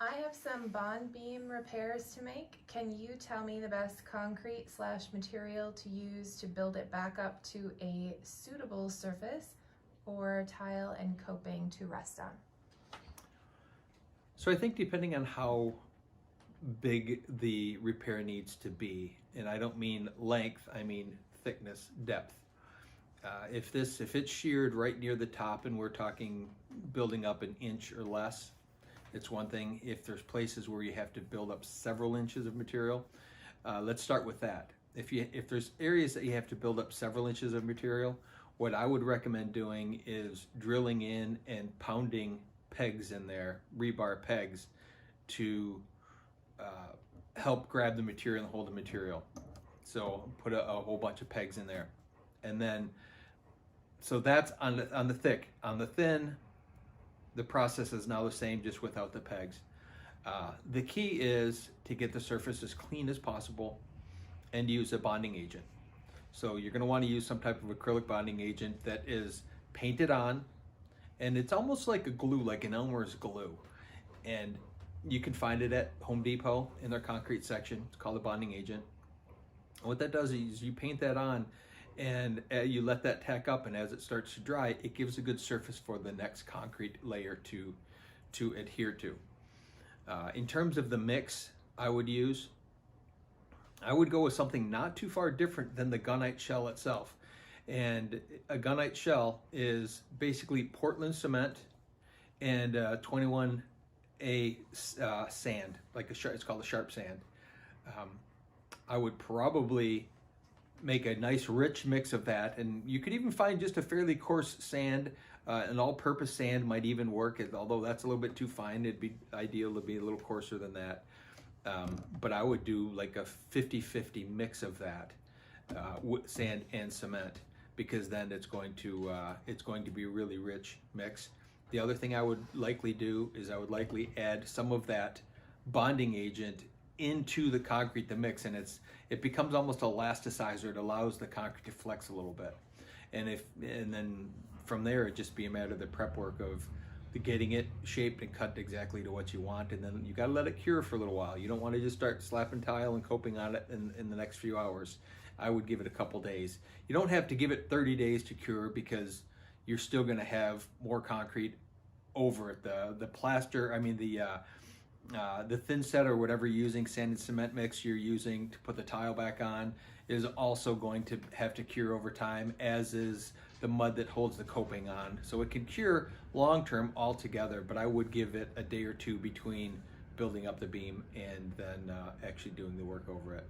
I have some bond beam repairs to make. Can you tell me the best concrete / material to use to build it back up to a suitable surface or tile and coping to rest on? So I think depending on how big the repair needs to be, and I don't mean length, I mean thickness, depth. If it's sheared right near the top and we're talking building up an inch or less, it's one thing. If there's places where you have to build up several inches of material, let's start with that. If there's areas that you have to build up several inches of material, what I would recommend doing is drilling in and pounding pegs in there, rebar pegs, to help grab the material and hold the material. So put a whole bunch of pegs in there, and then so that's on the thick. On the thin, the process is now the same, just without the pegs. The key is to get the surface as clean as possible and use a bonding agent. So you're going to want to use some type of acrylic bonding agent that is painted on, and it's almost like a glue, like an Elmer's glue. And you can find it at Home Depot in their concrete section. It's called a bonding agent. And what that does is you paint that on, and you let that tack up, and as it starts to dry, it gives a good surface for the next concrete layer to adhere to. In terms of the mix I would go with something not too far different than the gunite shell itself. And a gunite shell is basically Portland cement and 21A sand, it's called a sharp sand. I would probably make a nice rich mix of that, and you could even find just a fairly coarse sand. An all-purpose sand might even work, although that's a little bit too fine. It'd be ideal to be a little coarser than that. But I would do like a 50-50 mix of that, sand and cement, because then it's going to be a really rich mix. The other thing I would likely do is I would likely add some of that bonding agent into the concrete to mix, and it becomes almost elasticizer. It allows the concrete to flex a little bit, and then from there it just be a matter of the prep work of getting it shaped and cut exactly to what you want, and then you got to let it cure for a little while. You don't want to just start slapping tile and coping on it in the next few hours. I would give it a couple days. You don't have to give it 30 days to cure, because you're still going to have more concrete over it. The plaster, I mean the thin set or whatever you're using, sand and cement mix you're using to put the tile back on, is also going to have to cure over time, as is the mud that holds the coping on. So it can cure long-term altogether, but I would give it a day or two between building up the beam and then actually doing the work over it.